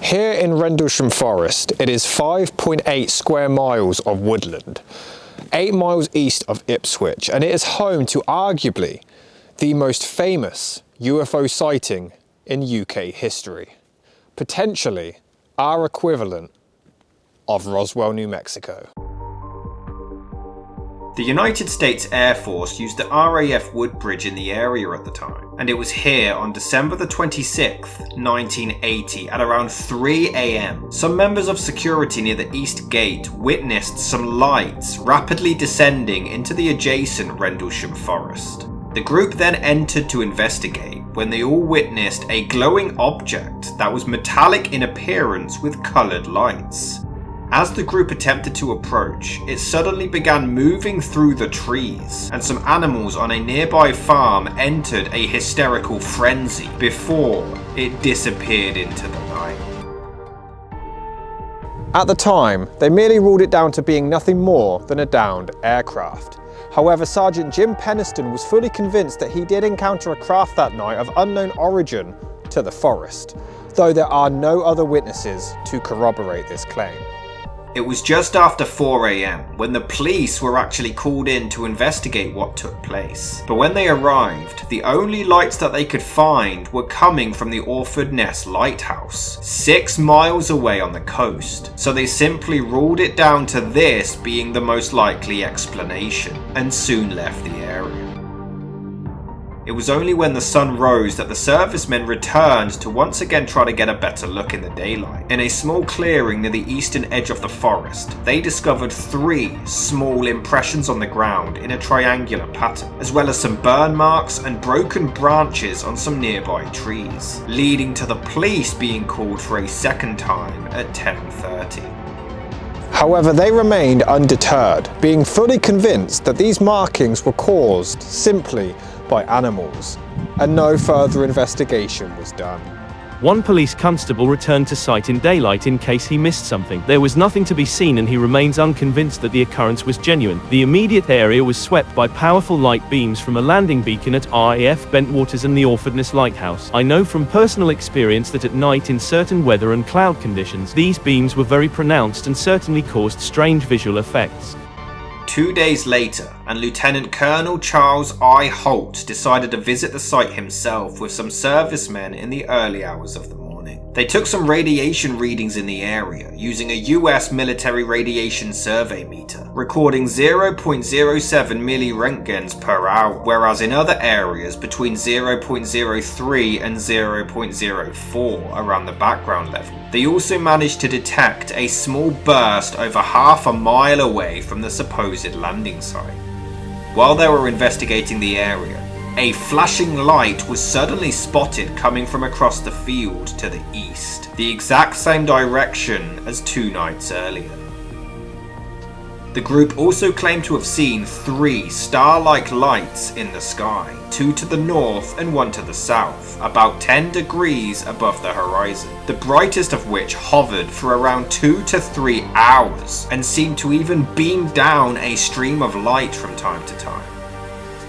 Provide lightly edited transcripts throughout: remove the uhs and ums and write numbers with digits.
Here in Rendlesham Forest, it is 5.8 square miles of woodland, 8 miles east of Ipswich, and it is home to arguably the most famous UFO sighting in UK history. Potentially our equivalent of Roswell, New Mexico. The United States Air Force used the RAF Woodbridge in the area at the time, and it was here on December the 26th, 1980 at around 3 AM. Some members of security near the East Gate witnessed some lights rapidly descending into the adjacent Rendlesham Forest. The group then entered to investigate when they all witnessed a glowing object that was metallic in appearance with coloured lights. As the group attempted to approach, it suddenly began moving through the trees, and some animals on a nearby farm entered a hysterical frenzy before it disappeared into the night. At the time, they merely ruled it down to being nothing more than a downed aircraft. However, Sergeant Jim Penniston was fully convinced that he did encounter a craft that night of unknown origin to the forest, though there are no other witnesses to corroborate this claim. It was just after 4 AM when the police were actually called in to investigate what took place. But when they arrived, the only lights that they could find were coming from the Orford Ness Lighthouse, 6 miles away on the coast. So they simply ruled it down to this being the most likely explanation, and soon left the area. It was only when the sun rose that the servicemen returned to once again try to get a better look in the daylight. In a small clearing near the eastern edge of the forest, they discovered 3 small impressions on the ground in a triangular pattern, as well as some burn marks and broken branches on some nearby trees, leading to the police being called for a second time at 10:30. However, they remained undeterred, being fully convinced that these markings were caused simply by animals, and no further investigation was done. One police constable returned to site in daylight in case he missed something. There was nothing to be seen and he remains unconvinced that the occurrence was genuine. The immediate area was swept by powerful light beams from a landing beacon at RAF Bentwaters and the Orford Ness Lighthouse. I know from personal experience that at night in certain weather and cloud conditions, these beams were very pronounced and certainly caused strange visual effects. 2 days later, and Lieutenant Colonel Charles I. Holt decided to visit the site himself with some servicemen in the early hours of the morning. They took some radiation readings in the area using a US military radiation survey meter, recording 0.07 milliroentgens per hour, whereas in other areas between 0.03 and 0.04 around the background level. They also managed to detect a small burst over half a mile away from the supposed landing site. While they were investigating the area, a flashing light was suddenly spotted coming from across the field to the east, the exact same direction as 2 nights earlier. The group also claimed to have seen 3 star-like lights in the sky, 2 to the north and 1 to the south, about 10 degrees above the horizon, the brightest of which hovered for around 2 to 3 hours and seemed to even beam down a stream of light from time to time.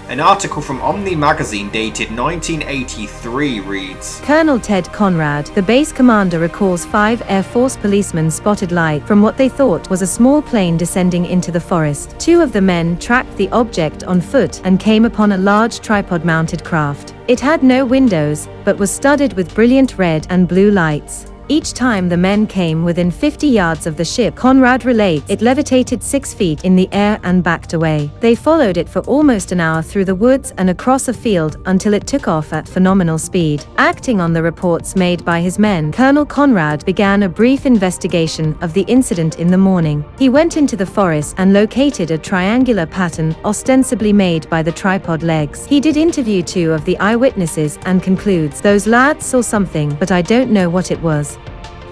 An article from Omni magazine dated 1983 reads, Colonel Ted Conrad, the base commander, recalls 5 Air Force policemen spotted light from what they thought was a small plane descending into the forest. 2 of the men tracked the object on foot and came upon a large tripod-mounted craft. It had no windows, but was studded with brilliant red and blue lights. Each time the men came within 50 yards of the ship, Conrad relates, it levitated 6 feet in the air and backed away. They followed it for almost an hour through the woods and across a field until it took off at phenomenal speed. Acting on the reports made by his men, Colonel Conrad began a brief investigation of the incident in the morning. He went into the forest and located a triangular pattern ostensibly made by the tripod legs. He did interview 2 of the eyewitnesses and concludes, those lads saw something, but I don't know what it was.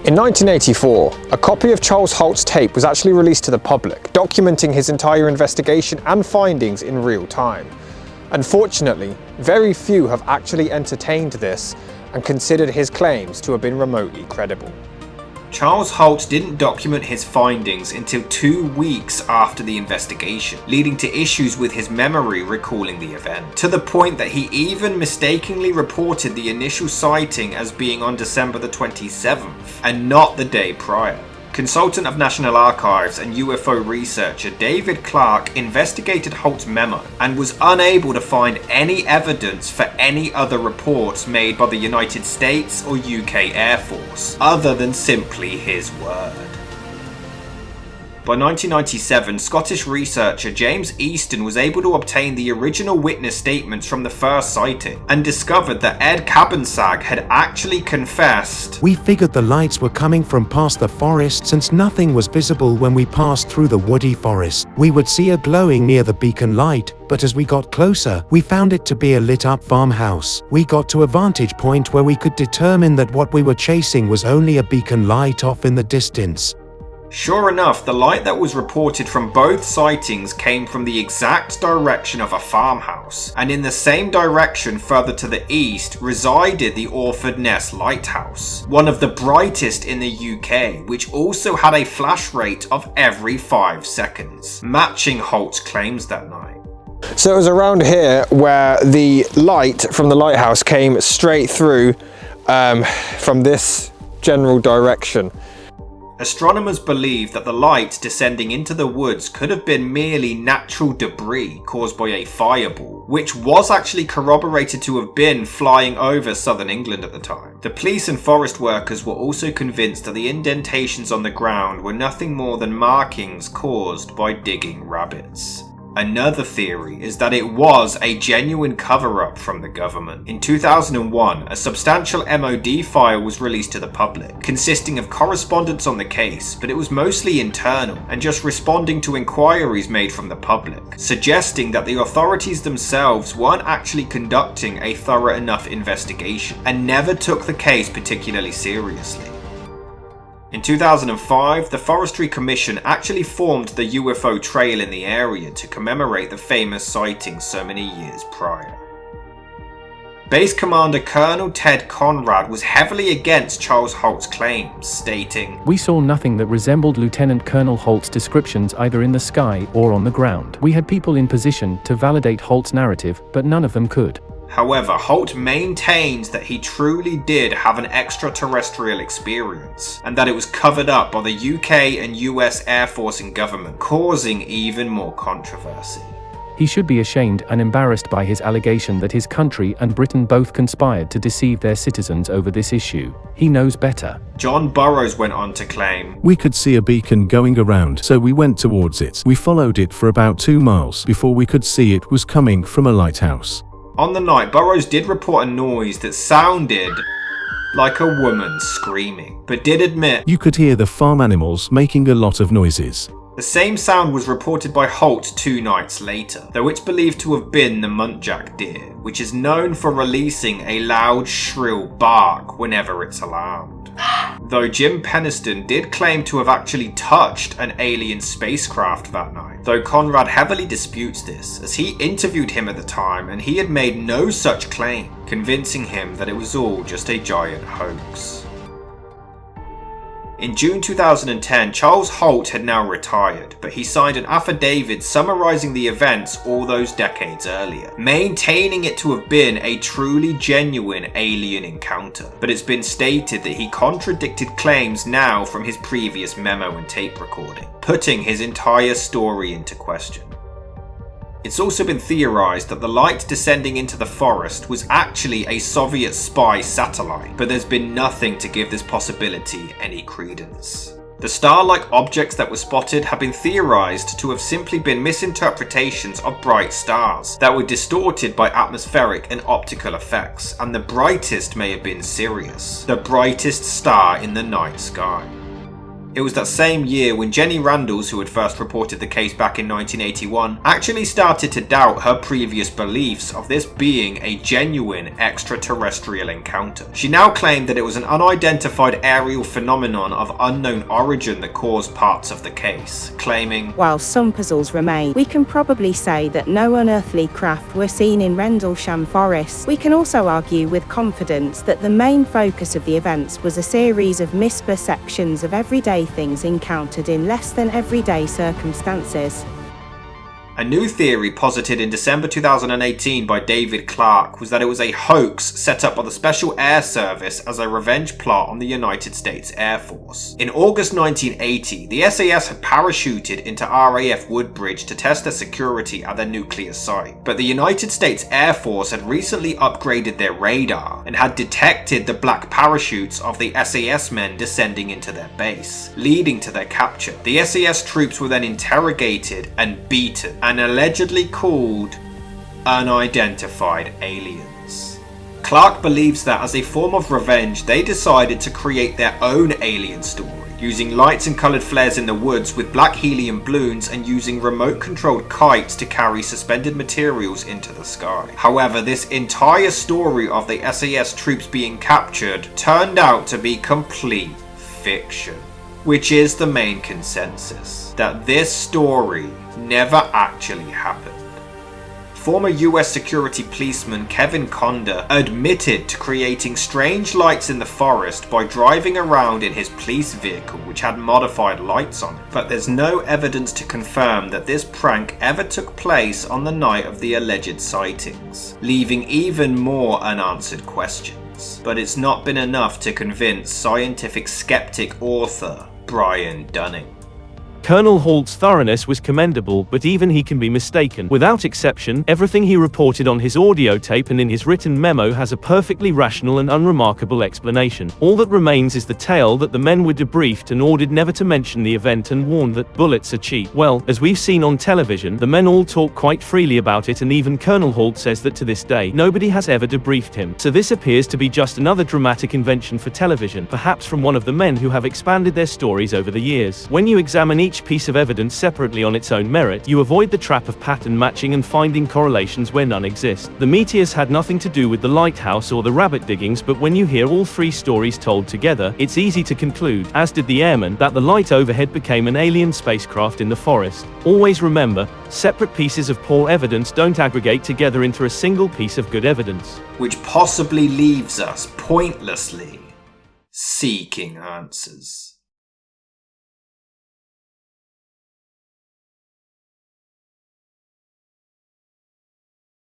In 1984, a copy of Charles Holt's tape was actually released to the public, documenting his entire investigation and findings in real time. Unfortunately, very few have actually entertained this and considered his claims to have been remotely credible. Charles Holt didn't document his findings until 2 weeks after the investigation, leading to issues with his memory recalling the event, to the point that he even mistakenly reported the initial sighting as being on December the 27th and not the day prior. Consultant of National Archives and UFO researcher David Clark investigated Holt's memo and was unable to find any evidence for any other reports made by the United States or UK Air Force, other than simply his word. By 1997, Scottish researcher James Easton was able to obtain the original witness statements from the first sighting and discovered that Ed Cabansag had actually confessed, "We figured the lights were coming from past the forest since nothing was visible when we passed through the woody forest. We would see a glowing near the beacon light, but as we got closer, we found it to be a lit-up farmhouse. We got to a vantage point where we could determine that what we were chasing was only a beacon light off in the distance." Sure enough, the light that was reported from both sightings came from the exact direction of a farmhouse, and in the same direction further to the east resided the Orford Ness Lighthouse, one of the brightest in the UK, which also had a flash rate of every 5 seconds, matching Holt's claims that night. So it was around here where the light from the lighthouse came straight through from this general direction. Astronomers believe that the light descending into the woods could have been merely natural debris caused by a fireball, which was actually corroborated to have been flying over southern England at the time. The police and forest workers were also convinced that the indentations on the ground were nothing more than markings caused by digging rabbits. Another theory is that it was a genuine cover-up from the government. In 2001, a substantial MOD file was released to the public, consisting of correspondence on the case, but it was mostly internal and just responding to inquiries made from the public, suggesting that the authorities themselves weren't actually conducting a thorough enough investigation and never took the case particularly seriously. In 2005, the Forestry Commission actually formed the UFO trail in the area to commemorate the famous sighting so many years prior. Base Commander Colonel Ted Conrad was heavily against Charles Holt's claims, stating, "We saw nothing that resembled Lieutenant Colonel Holt's descriptions either in the sky or on the ground. We had people in position to validate Holt's narrative, but none of them could." However, Holt maintains that he truly did have an extraterrestrial experience, and that it was covered up by the UK and US Air Force and government, causing even more controversy. He should be ashamed and embarrassed by his allegation that his country and Britain both conspired to deceive their citizens over this issue. He knows better. John Burroughs went on to claim, "We could see a beacon going around, so we went towards it. We followed it for about 2 miles before we could see it was coming from a lighthouse." On the night, Burroughs did report a noise that sounded like a woman screaming, but did admit "You could hear the farm animals making a lot of noises." the same sound was reported by Holt 2 nights later, though it's believed to have been the muntjac deer, which is known for releasing a loud, shrill bark whenever it's alarmed. Though Jim Penniston did claim to have actually touched an alien spacecraft that night, though Conrad heavily disputes this, as he interviewed him at the time and he had made no such claim, convincing him that it was all just a giant hoax. In June 2010, Charles Holt had now retired, but he signed an affidavit summarising the events all those decades earlier, maintaining it to have been a truly genuine alien encounter. But it's been stated that he contradicted claims now from his previous memo and tape recording, putting his entire story into question. It's also been theorised that the light descending into the forest was actually a Soviet spy satellite, but there's been nothing to give this possibility any credence. The star-like objects that were spotted have been theorised to have simply been misinterpretations of bright stars that were distorted by atmospheric and optical effects, and the brightest may have been Sirius, the brightest star in the night sky. It was that same year when Jenny Randles, who had first reported the case back in 1981, actually started to doubt her previous beliefs of this being a genuine extraterrestrial encounter. She now claimed that it was an unidentified aerial phenomenon of unknown origin that caused parts of the case, claiming, "While some puzzles remain, we can probably say that no unearthly craft were seen in Rendlesham Forest. We can also argue with confidence that the main focus of the events was a series of misperceptions of everyday things encountered in less than everyday circumstances." A new theory posited in December 2018 by David Clarke was that it was a hoax set up by the Special Air Service as a revenge plot on the United States Air Force. In August 1980, the SAS had parachuted into RAF Woodbridge to test their security at their nuclear site, but the United States Air Force had recently upgraded their radar and had detected the black parachutes of the SAS men descending into their base, leading to their capture. The SAS troops were then interrogated and beaten, and allegedly called unidentified aliens. Clarke believes that as a form of revenge, they decided to create their own alien story, using lights and coloured flares in the woods with black helium balloons and using remote-controlled kites to carry suspended materials into the sky. However, this entire story of the SAS troops being captured turned out to be complete fiction, which is the main consensus, that this story never actually happened. Former US security policeman Kevin Conder admitted to creating strange lights in the forest by driving around in his police vehicle which had modified lights on it, but there's no evidence to confirm that this prank ever took place on the night of the alleged sightings, leaving even more unanswered questions. But it's not been enough to convince scientific skeptic author Brian Dunning. Colonel Halt's thoroughness was commendable, but even he can be mistaken. Without exception, everything he reported on his audio tape and in his written memo has a perfectly rational and unremarkable explanation. All that remains is the tale that the men were debriefed and ordered never to mention the event and warned that bullets are cheap. Well, as we've seen on television, the men all talk quite freely about it, and even Colonel Halt says that to this day, nobody has ever debriefed him. So this appears to be just another dramatic invention for television, perhaps from one of the men who have expanded their stories over the years. When you examine each piece of evidence separately on its own merit, you avoid the trap of pattern matching and finding correlations where none exist. The meteors had nothing to do with the lighthouse or the rabbit diggings, but when you hear all three stories told together, it's easy to conclude, as did the airman, that the light overhead became an alien spacecraft in the forest. Always remember, separate pieces of poor evidence don't aggregate together into a single piece of good evidence. Which possibly leaves us pointlessly seeking answers.